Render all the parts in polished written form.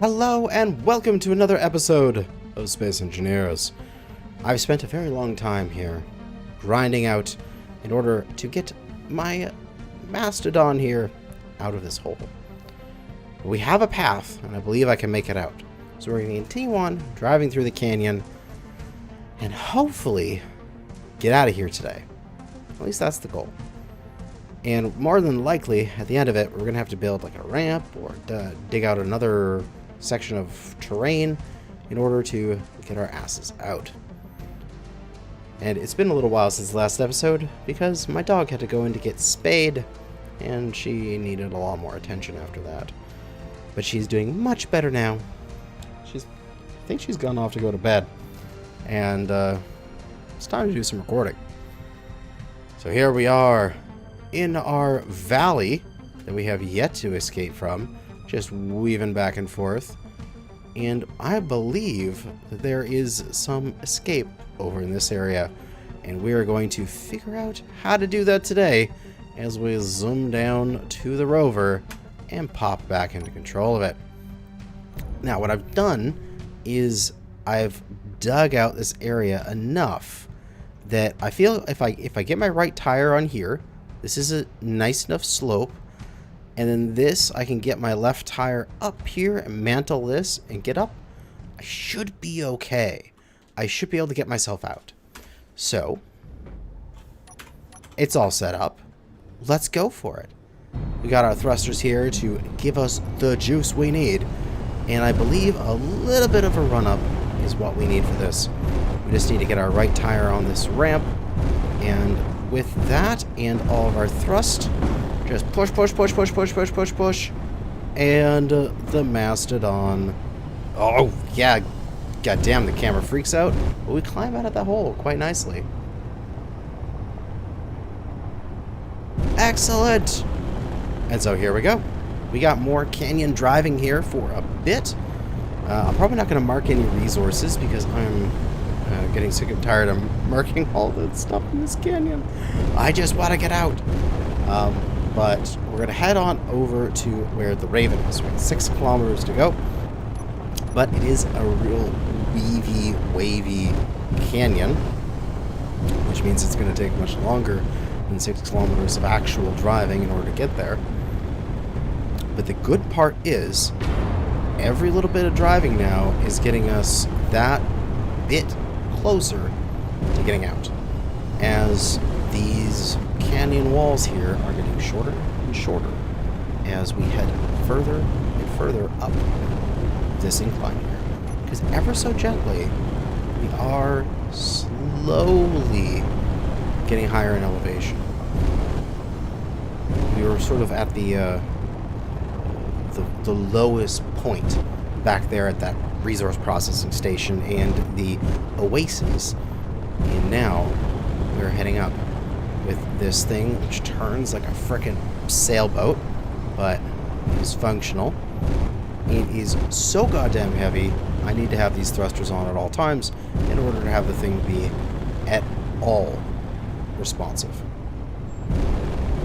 Hello and welcome to another episode of Space Engineers. I've spent a very long time here grinding out in order to get my Mastodon here out of this hole. We have a path and I believe I can make it out. So we're going to continue on driving through the canyon and hopefully get out of here today. At least that's the goal. And more than likely, at the end of it, we're going to have to build like a ramp or dig out another section of terrain in order to get our asses out. And it's been a little while since the last episode because my dog had to go in to get spayed and she needed a lot more attention after that. But she's doing much better now. I think she's gone off to go to bed. And it's time to do some recording. So here we are in our valley that we have yet to escape from, just weaving back and forth. And I believe that there is some escape over in this area, and we are going to figure out how to do that today as we zoom down to the rover and pop back into control of it. Now what I've done is I've dug out this area enough that I feel if I get my right tire on here, this is a nice enough slope, and then this, I can get my left tire up here and mantle this and get up. I should be okay. I should be able to get myself out. So, it's all set up. Let's go for it. We got our thrusters here to give us the juice we need. And I believe a little bit of a run-up is what we need for this. We just need to get our right tire on this ramp. And with that and all of our thrust, just push, push, push, push, push, push, push, push. And the Mastodon. Oh, yeah. God damn, the camera freaks out. But we climb out of that hole quite nicely. Excellent. And so here we go. We got more canyon driving here for a bit. I'm probably not going to mark any resources because I'm getting sick and tired of marking all the stuff in this canyon. I just want to get out. But we're going to head on over to where the Raven is. We have 6 kilometers to go. But it is a real wavy canyon, which means it's going to take much longer than 6 kilometers of actual driving in order to get there. But the good part is, every little bit of driving now is getting us that bit closer to getting out, as these canyon walls here are getting shorter and shorter as we head further and further up this incline here. Because ever so gently, we are slowly getting higher in elevation. We were sort of at the lowest point back there at that resource processing station and the oasis, and now we're heading up with this thing which turns like a frickin' sailboat, but is functional. It is so goddamn heavy, I need to have these thrusters on at all times in order to have the thing be at all responsive.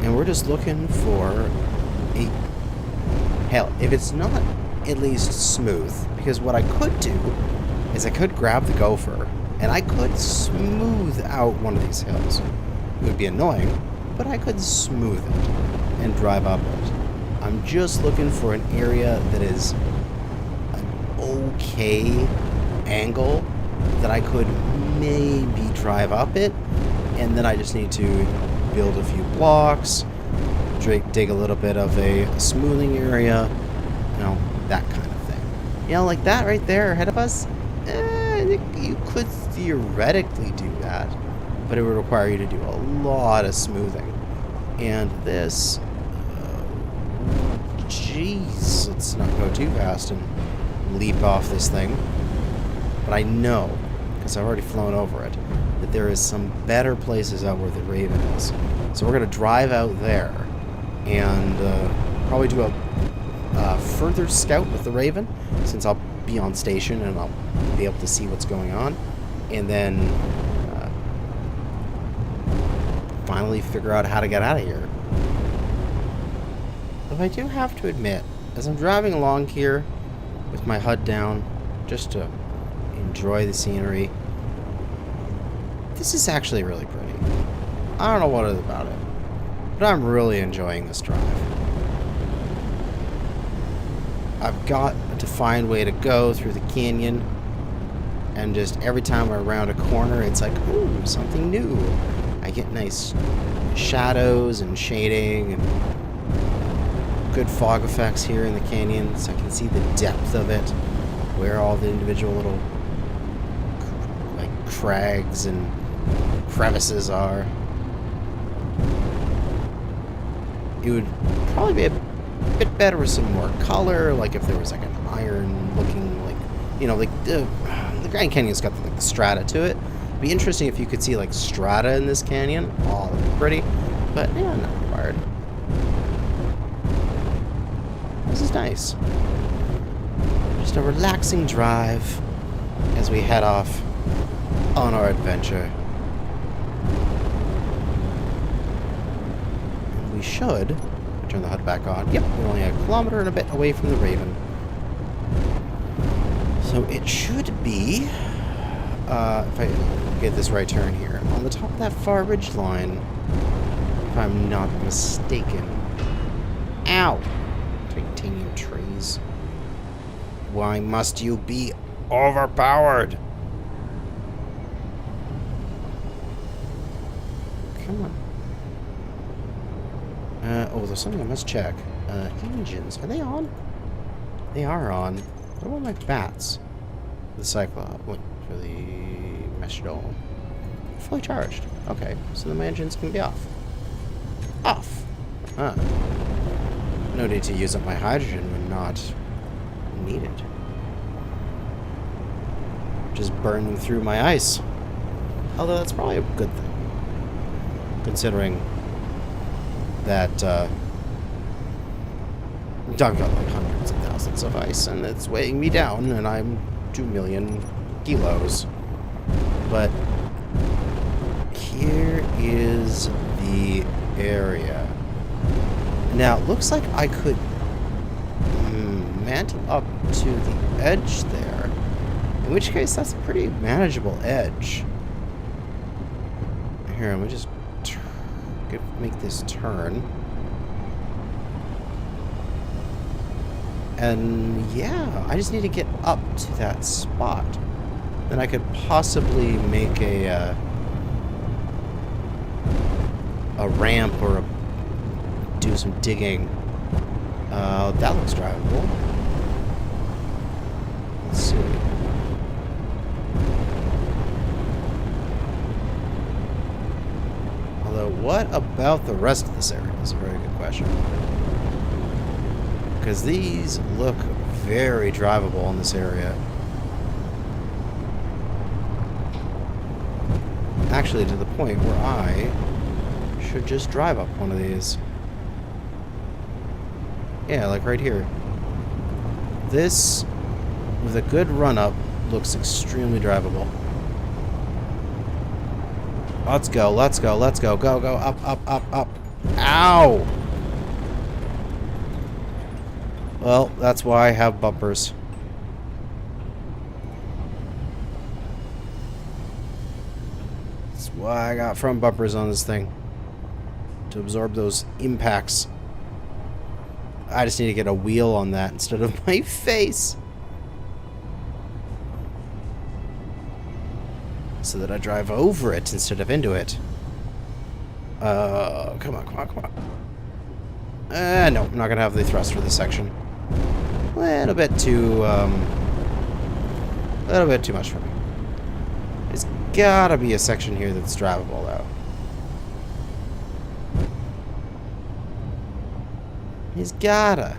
And we're just looking for a... hell, if it's not at least smooth, because what I could do is I could grab the gopher and I could smooth out one of these hills. It would be annoying, but I could smooth it and drive up it. I'm just looking for an area that is an okay angle that I could maybe drive up it, and then I just need to build a few blocks, dig a little bit of a smoothing area, you know, that kind of thing. You know, like that right there ahead of us, you could theoretically do that, but it would require you to do a lot of smoothing. And this, jeez, let's not go too fast and leap off this thing. But I know, because I've already flown over it, that there is some better places out where the Raven is. So we're going to drive out there and probably do a further scout with the Raven, since I'll be on station and I'll be able to see what's going on, and then finally figure out how to get out of here. But I do have to admit, as I'm driving along here, with my HUD down just to enjoy the scenery. This is actually really pretty. I don't know what it is about it, but I'm really enjoying this drive. I've got a defined way to go through the canyon, and just every time I round a corner, it's like, ooh, something new. I get nice shadows and shading and good fog effects here in the canyon, so I can see the depth of it, where all the individual little like crags and crevices are. It would probably be a bit better with some more color, like if there was like an iron looking, like, you know, like the Grand Canyon's got like the strata to it. It'd be interesting if you could see like strata in this canyon. Oh, that'd be pretty, but yeah, not required. This is nice. Just a relaxing drive as we head off on our adventure. And we should turn the HUD back on. Yep, we're only a kilometer and a bit away from the Raven. So it should be, if I get this right turn here, on the top of that far ridge line, if I'm not mistaken. Ow! Titanium trees. Why must you be overpowered? Come on. Oh, there's something I must check. Engines. Are they on? They are on. What about my bats? The Cyclops. Wait, for the Mastodon. Fully charged. Okay, so then my engines can be off. Off! Huh. No need to use up my hydrogen when not needed. Just burn them through my ice. Although that's probably a good thing, considering that I've got like hundreds of thousands of ice and it's weighing me down and I'm 2 million kilos. But here is the area. Now it looks like I could mantle up to the edge there, in which case that's a pretty manageable edge. Here, let me just make this turn. And yeah, I just need to get up to that spot. Then I could possibly make a ramp or do some digging. That looks drivable. Let's see. Although, what about the rest of this area is a very good question. Because these look very drivable in this area. Actually, to the point where I should just drive up one of these. Yeah, like right here. This, with a good run-up, looks extremely drivable. Let's go, let's go, let's go. Go, go, up, up, up, up. Ow! Well, that's why I have bumpers. That's why I got front bumpers on this thing. To absorb those impacts. I just need to get a wheel on that instead of my face. So that I drive over it instead of into it. Come on, come on, come on. No, I'm not gonna have the thrust for this section. A little bit too much for me. There's gotta be a section here that's drivable, though. He's gotta.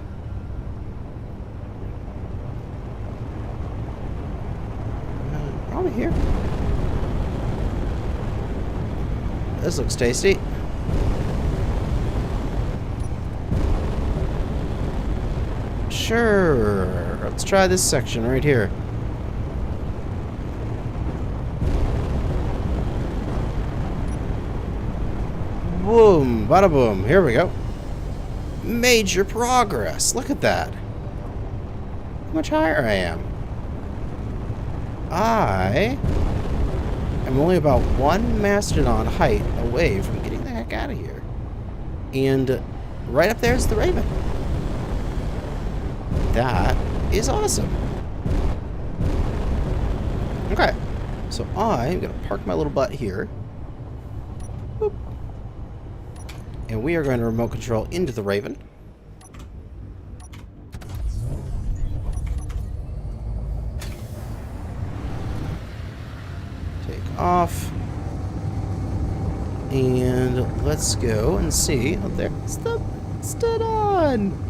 Probably here. This looks tasty. Sure. Let's try this section right here. Boom. Bada boom. Here we go. Major progress. Look at that. much higher I am. I am only about one Mastodon height away from getting the heck out of here. And right up there is the Raven. That is awesome. Okay, so I'm going to park my little butt here. Boop. And we are going to remote control into the Raven. Take off. And let's go and see. Oh, there's the Mastodon.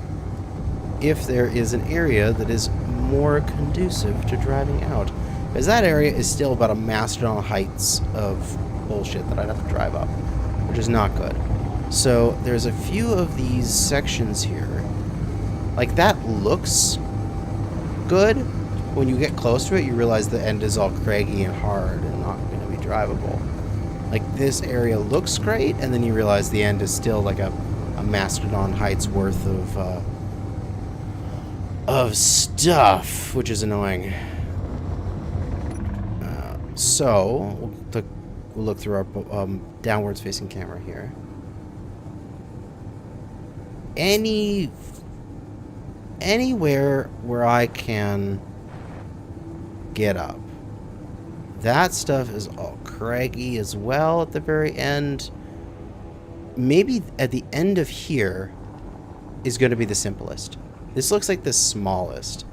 If there is an area that is more conducive to driving out. Because that area is still about a Mastodon heights of bullshit that I'd have to drive up, which is not good. So there's a few of these sections here. Like, that looks good. When you get close to it, you realize the end is all craggy and hard and not going to be drivable. Like, this area looks great, and then you realize the end is still like a Mastodon heights worth of stuff, which is annoying. So we'll look through our downwards facing camera here. Anywhere where I can get up. That stuff is all craggy as well at the very end. Maybe at the end of here is going to be the simplest. This looks like the smallest.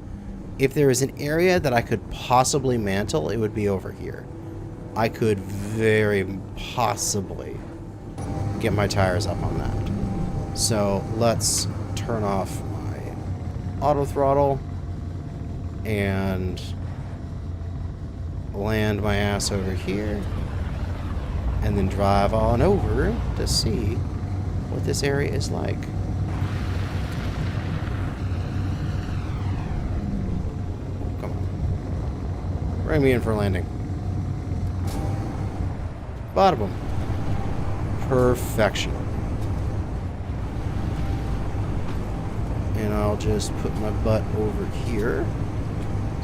If there is an area that I could possibly mantle, it would be over here. I could very possibly get my tires up on that. So let's turn off my auto throttle and land my ass over here and then drive on over to see what this area is like. Bring me in for landing. Bottom. Perfection. And I'll just put my butt over here.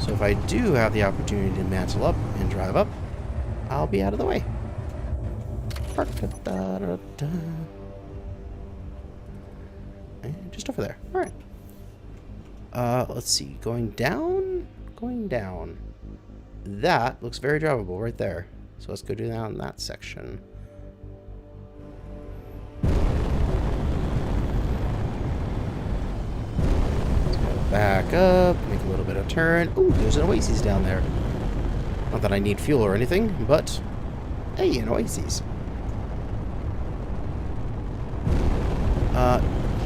So if I do have the opportunity to mantle up and drive up, I'll be out of the way. And just over there. Alright. Let's see. Going down? Going down. That looks very drivable right there. So let's go do that in that section. Let's go back up, make a little bit of turn. Ooh, there's an oasis down there. Not that I need fuel or anything, but hey, an oasis.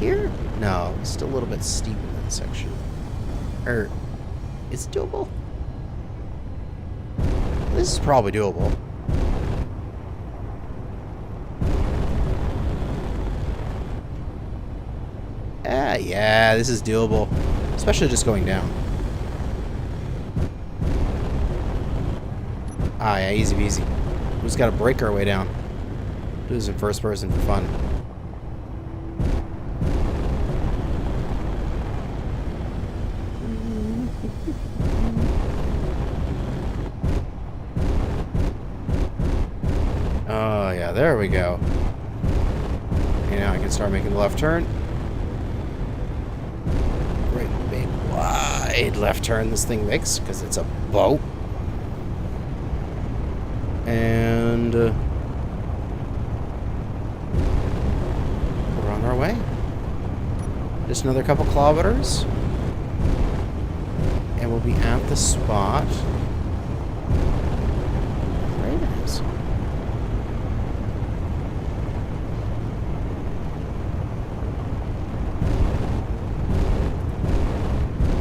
Here? No, it's still a little bit steep in that section. It's doable. This is probably doable. Yeah, this is doable. Especially just going down. Yeah, easy peasy. We just gotta break our way down. Do this in first person for fun. Oh, yeah, there we go. Okay, now I can start making the left turn. Great big wide left turn this thing makes, because it's a boat. And we're on our way. Just another couple kilometers. And we'll be at the spot. Right it is.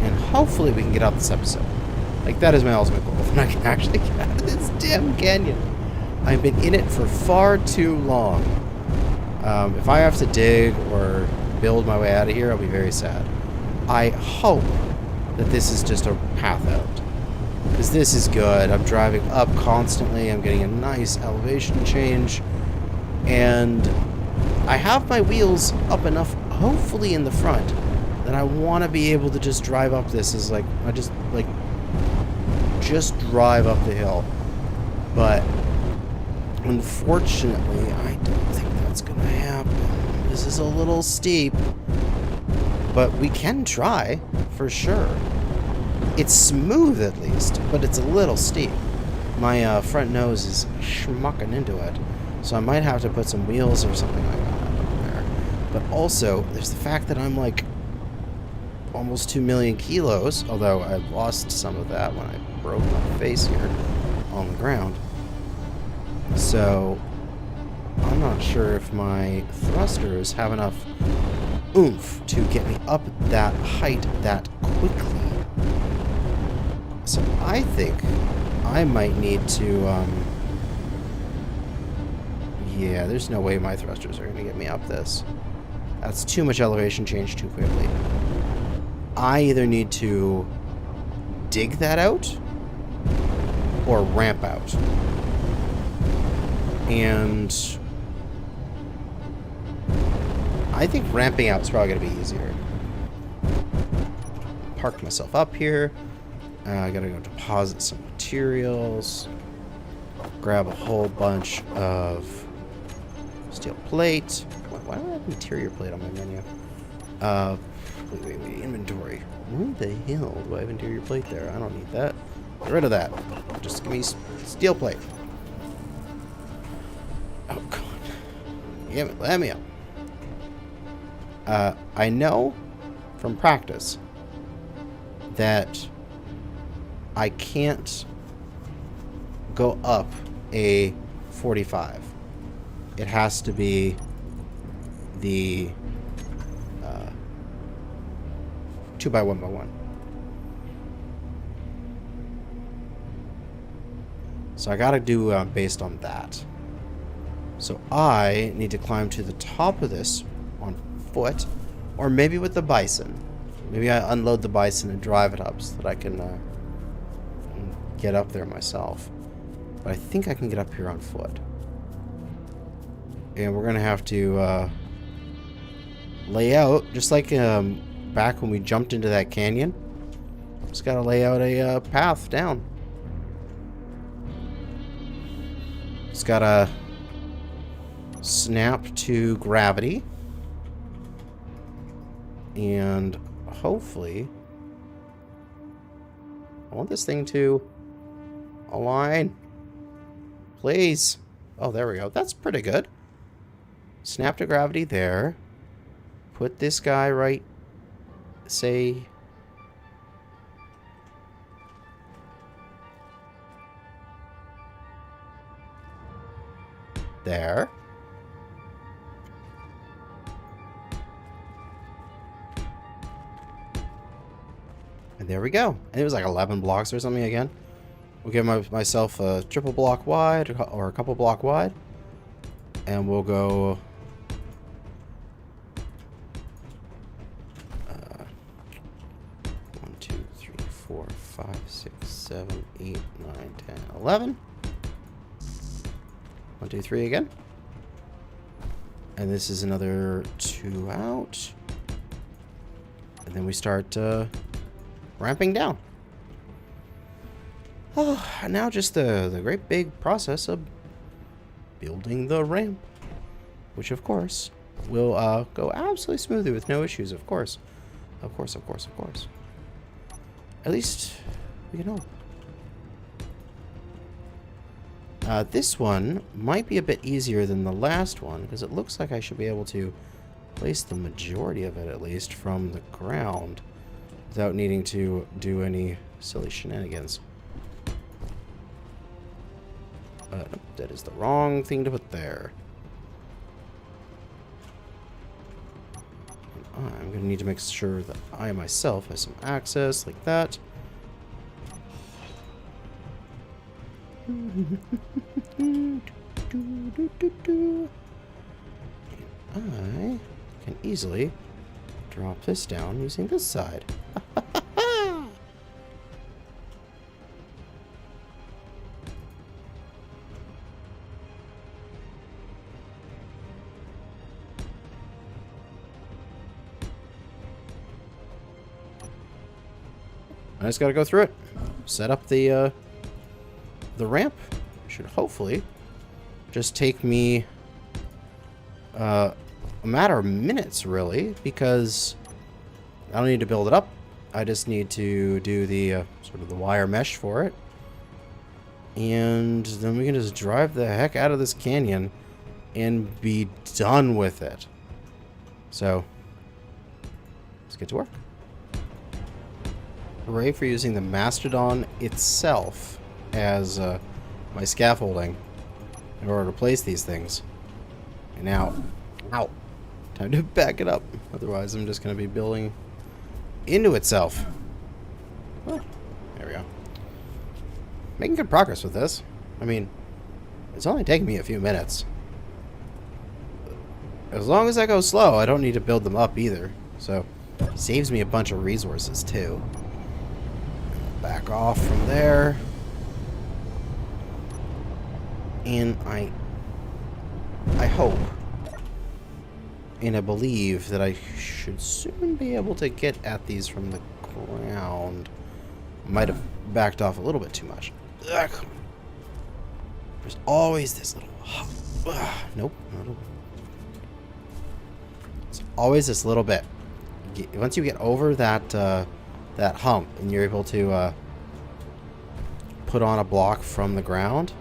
And hopefully we can get out this episode. Like, that is my ultimate goal. If I can actually get out of this damn canyon. I've been in it for far too long. If I have to dig or build my way out of here, I'll be very sad. I hope that this is just a path out. Because this is good. I'm driving up constantly. I'm getting a nice elevation change. And I have my wheels up enough, hopefully in the front, that And I want to be able to just drive up this as like, just drive up the hill. But unfortunately, I don't think that's going to happen. This is a little steep. But we can try, for sure. It's smooth at least, but it's a little steep. My front nose is schmucking into it. So I might have to put some wheels or something like that on there. But also, there's the fact that I'm like almost 2 million kilos, although I lost some of that when I broke my face here on the ground. So I'm not sure if my thrusters have enough oomph to get me up that height that quickly. So I think I might need to, yeah, there's no way my thrusters are going to get me up this. That's too much elevation change too quickly. I either need to dig that out or ramp out. And I think ramping out is probably going to be easier. Park myself up here. I gotta go deposit some materials. Grab a whole bunch of steel plate. Why do I have interior plate on my menu? Wait, inventory. Where the hell do I have interior plate there? I don't need that. Get rid of that. Just give me steel plate. Oh, God. Damn it, let me up. I know from practice that I can't go up a 45. It has to be the 2x1x1. So I gotta do based on that. So I need to climb to the top of this on foot, or maybe with the bison. Maybe I unload the bison and drive it up so that I can get up there myself. But I think I can get up here on foot. And we're gonna have to lay out, just like back when we jumped into that canyon. Just gotta lay out a path down. Just gotta snap to gravity. And hopefully, I want this thing to align. Please. Oh, there we go. That's pretty good. Snap to gravity there. Put this guy right, say, there. And there we go. And it was like 11 blocks or something again. We'll give myself a triple block wide or a couple block wide. And we'll go 1, 2, 3, 4, 5, 6, 7, 8, 9, 10, 11. 1, 2, 3 again. And this is another 2 out. And then we start ramping down. Oh, and now just the great big process of building the ramp, which of course will go absolutely smoothly with no issues. Of course. At least we can hope. This one might be a bit easier than the last one because it looks like I should be able to place the majority of it at least from the ground without needing to do any silly shenanigans. Nope, that is the wrong thing to put there. And I'm going to need to make sure that I myself have some access like that. And I can easily drop this down using this side. I just gotta go through it. Set up the ramp. Should hopefully just take me a matter of minutes, really, because I don't need to build it up. I just need to do the sort of the wire mesh for it. And then we can just drive the heck out of this canyon and be done with it. So, let's get to work. Hooray for using the Mastodon itself as my scaffolding in order to place these things. And now, ow, time to back it up. Otherwise, I'm just going to be building into itself. Oh, there we go. Making good progress with this. I mean, it's only taking me a few minutes. As long as I go slow, I don't need to build them up either. So, saves me a bunch of resources too. Back off from there. And I hope and I believe that I should soon be able to get at these from the ground. Might have backed off a little bit too much. Ugh. There's always this little... nope. It's always this little bit. Once you get over that that hump and you're able to put on a block from the ground,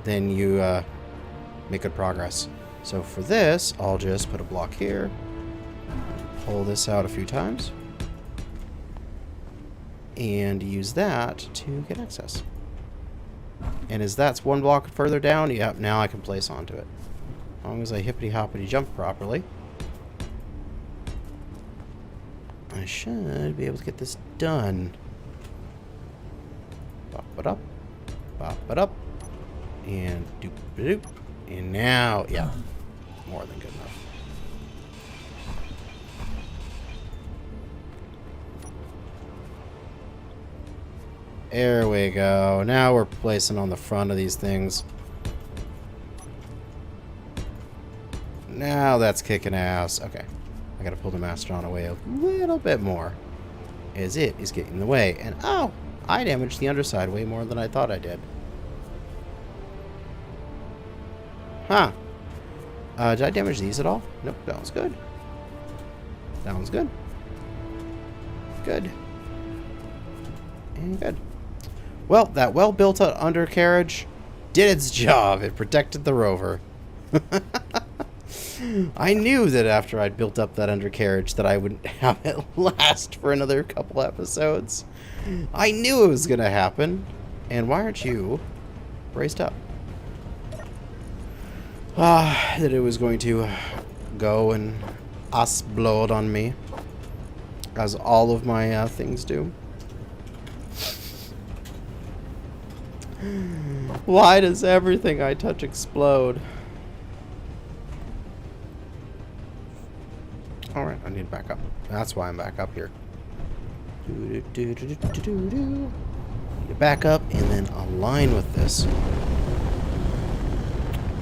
then you make good progress. So for this, I'll just put a block here, pull this out a few times, and use that to get access. And as that's one block further down, yep, now I can place onto it. As long as I hippity-hoppity jump properly, I should be able to get this done. Pop it up. Pop it up. And doop-a-doop. And now, yeah, more than good enough. There we go. Now we're placing on the front of these things. Now that's kicking ass. Okay. I gotta pull the Mastodon away a little bit more, as it is getting in the way. And oh, I damaged the underside way more than I thought I did. Huh. Did I damage these at all? Nope, that one's good. That one's good. Good. And good. Well, that well-built undercarriage did its job. It protected the rover. I knew that after I'd built up that undercarriage that I wouldn't have it last for another couple episodes. I knew it was going to happen. And why aren't you braced up? That it was going to go and explode on me. As all of my things do. Why does everything I touch explode? Alright, I need to back up. That's why I'm back up here. Need to back up and then align with this.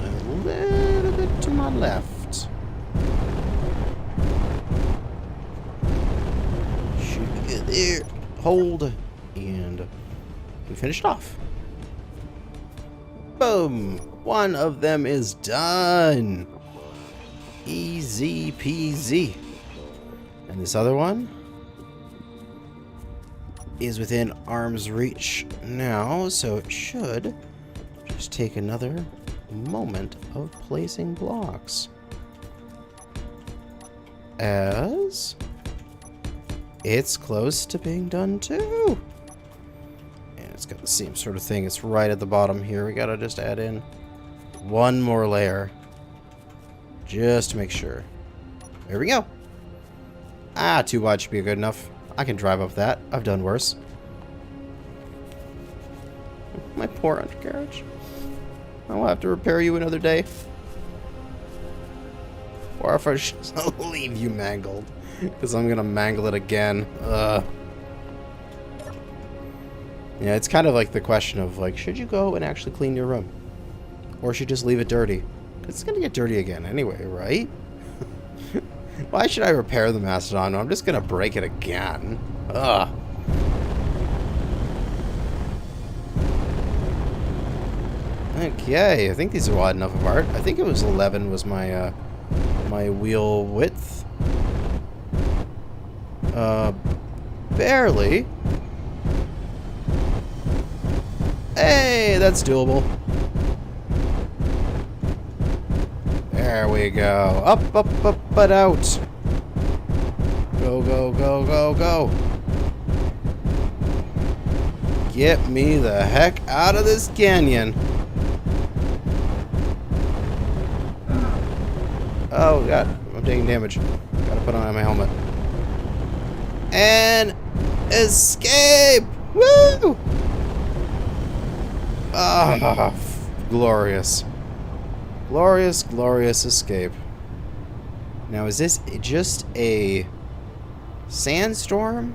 A little bit to my left. Should get there. Hold. And we finished off. Boom! One of them is done. Easy peasy. And this other one is within arm's reach now, so it should just take another moment of placing blocks. As it's close to being done too. And it's got the same sort of thing. It's right at the bottom here. We gotta just add in one more layer. Just to make sure. There we go. Ah, 2 wide should be good enough. I can drive up that. I've done worse. My poor undercarriage. I'll have to repair you another day. Or if I should leave you mangled. Because I'm going to mangle it again. Yeah, it's kind of like the question of, like, should you go and actually clean your room? Or should you just leave it dirty? It's going to get dirty again anyway, right? Why should I repair the Mastodon? I'm just gonna break it again. Ugh. Okay, I think these are wide enough apart. I think it was 11 was my my wheel width. Barely. Hey, that's doable. There we go. Up, up, up, but out. Go, go, go, go, go. Get me the heck out of this canyon. Oh, God. I'm taking damage. Gotta put on my helmet. And escape! Woo! Ah, glorious. Glorious, glorious escape. Now, is this just a sandstorm?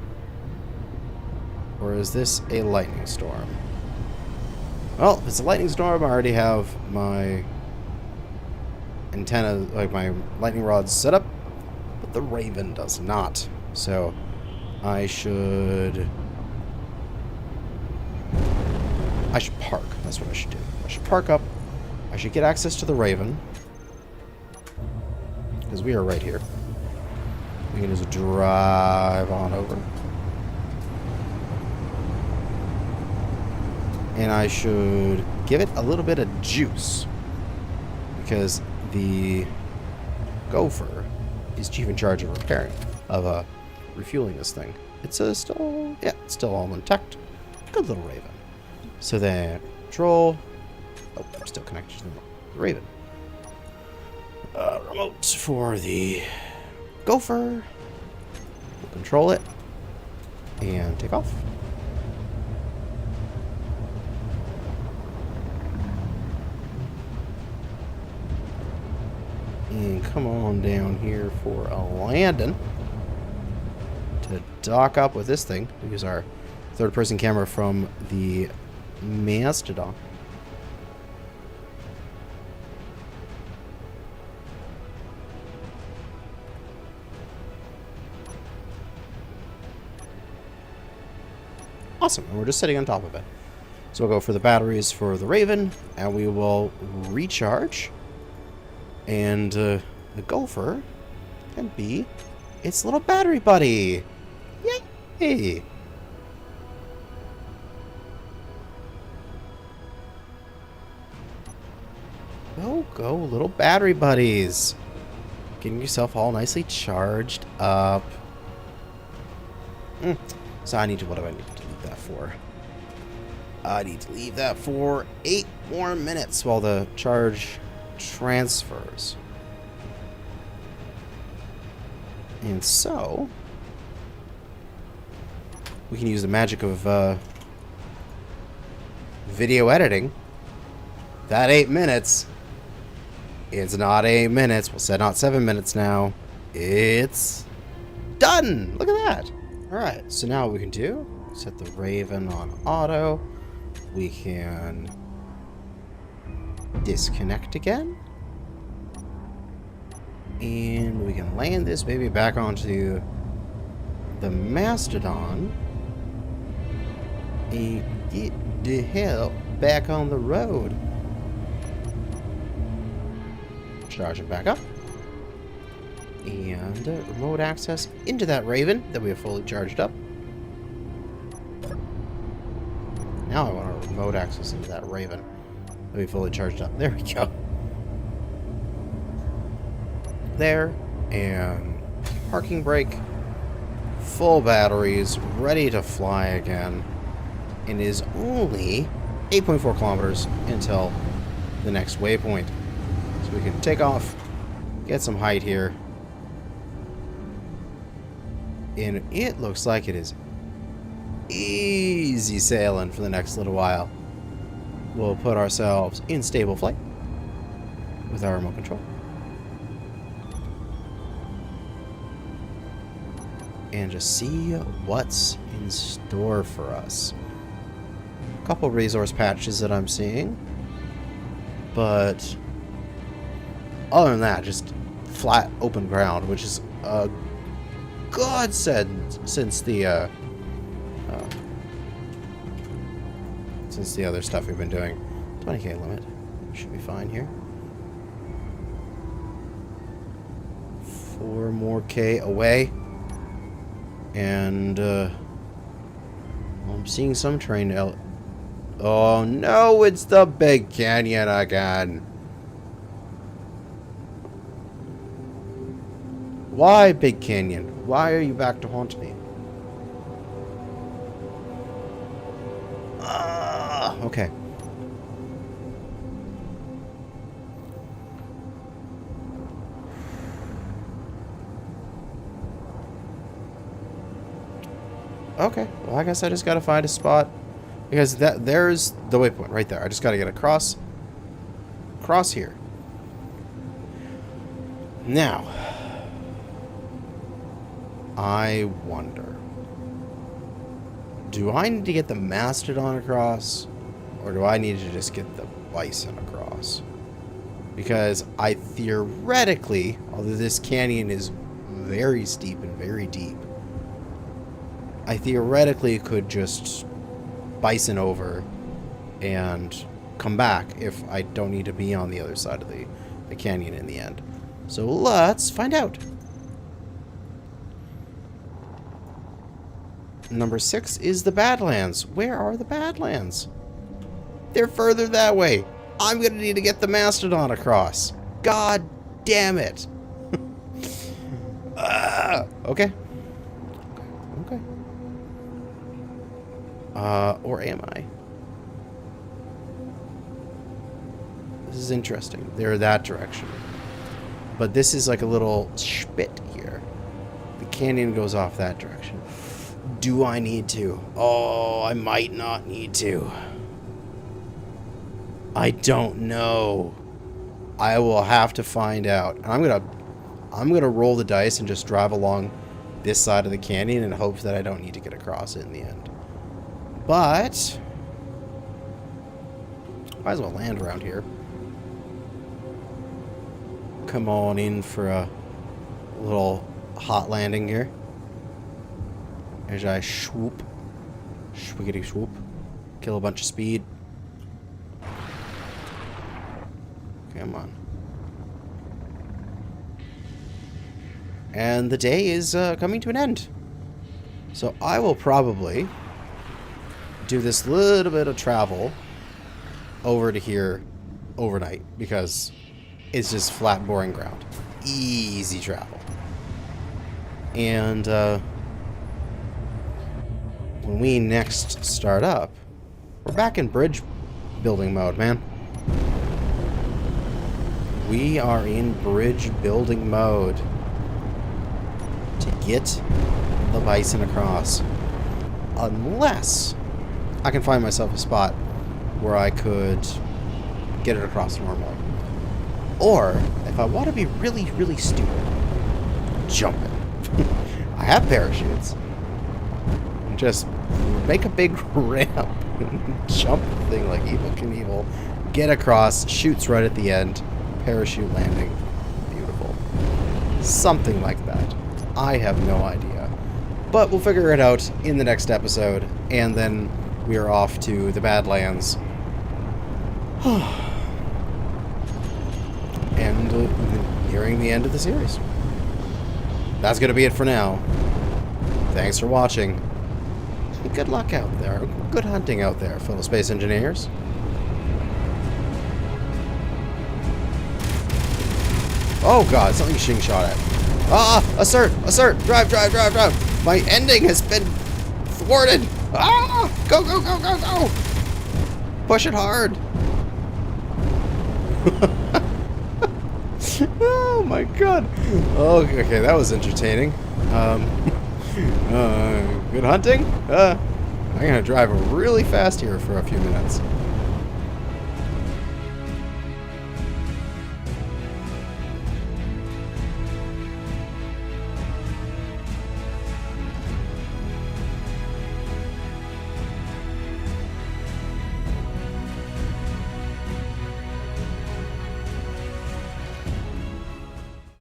Or is this a lightning storm? Well, if it's a lightning storm, I already have my antenna, like my lightning rods set up, but the Raven does not. So, I should park. That's what I should do. I should park up. I should get access to the Raven. Because we are right here. We can just drive on over. And I should give it a little bit of juice. Because the Gopher is chief in charge of repairing, of refueling this thing. It's still, yeah, it's still all intact. Good little Raven. So then, control. Oh, we're still connected to the Raven. Remote for the Gopher. We'll control it. And take off. And come on down here for a landing. To dock up with this thing. We use our third-person camera from the Mastodon. Awesome, and we're just sitting on top of it. So we'll go for the batteries for the Raven, and we will recharge. And the Gopher can be its little battery buddy. Yay! Go, little battery buddies. Getting yourself all nicely charged up. So I need to, what do I need to leave that for? I need to leave that for 8 more minutes while the charge transfers. And so we can use the magic of video editing. That 8 minutes, it's not 8 minutes. We'll set not 7 minutes now. It's done. Look at that. All right. So now what we can do, set the Raven on auto. We can disconnect again. And we can land this baby back onto the Mastodon. And get the hell back on the road. Charge it back up. And remote access into that Raven that we have fully charged up. Now I want to remote access into that Raven that we fully charged up. There we go. There. And parking brake. Full batteries. Ready to fly again. It is only 8.4 kilometers until the next waypoint. So we can take off, get some height here. And it looks like it is easy sailing for the next little while. We'll put ourselves in stable flight with our remote control. And just see what's in store for us. A couple resource patches that I'm seeing. But other than that, just flat open ground, which is a godsend since the other stuff we've been doing. 20k limit. Should be fine here. 4 more K away. And I'm seeing some train out. Oh no, it's the Big Canyon again. Why, Big Canyon? Why are you back to haunt me? Okay. Okay, well, I guess I just gotta find a spot. Because there's the waypoint right there. I just gotta get across here. Now, I wonder, do I need to get the Mastodon across, or do I need to just get the Bison across? Because I theoretically, although this canyon is very steep and very deep, I theoretically could just Bison over and come back if I don't need to be on the other side of the canyon in the end. So let's find out. Number 6 is the Badlands. Where are the Badlands? They're further that way. I'm gonna need to get the Mastodon across. God damn it. Okay. Okay. Or am I? This is interesting. They're that direction. But this is like a little spit here. The canyon goes off that direction. Do I need to? Oh, I might not need to. I don't know. I will have to find out. I'm gonna roll the dice and just drive along this side of the canyon in hopes that I don't need to get across it in the end. But might as well land around here. Come on in for a little hot landing here. As I swoop. Schwiggity swoop. Kill a bunch of speed. Come on. And the day is coming to an end. So I will probably do this little bit of travel over to here overnight because it's just flat, boring ground. Easy travel. And when we next start up, we're back in bridge building mode, man. We are in bridge building mode to get the Bison across. Unless I can find myself a spot where I could get it across normally. Or, if I want to be really, really stupid, jump it. I have parachutes. Just make a big ramp. Jump the thing like Evel Knievel. Get across, shoots right at the end. Parachute landing. Beautiful. Something like that. I have no idea. But we'll figure it out in the next episode. And then we are off to the Badlands. And nearing the end of the series. That's going to be it for now. Thanks for watching. Good luck out there. Good hunting out there, fellow space engineers. Oh god, something being shot at. Ah! Assert! Assert! Drive, drive, drive, drive! My ending has been thwarted! Ah! Go, go, go, go, go! Push it hard! Oh my god! Oh, okay, that was entertaining. Good hunting? I'm gonna drive really fast here for a few minutes.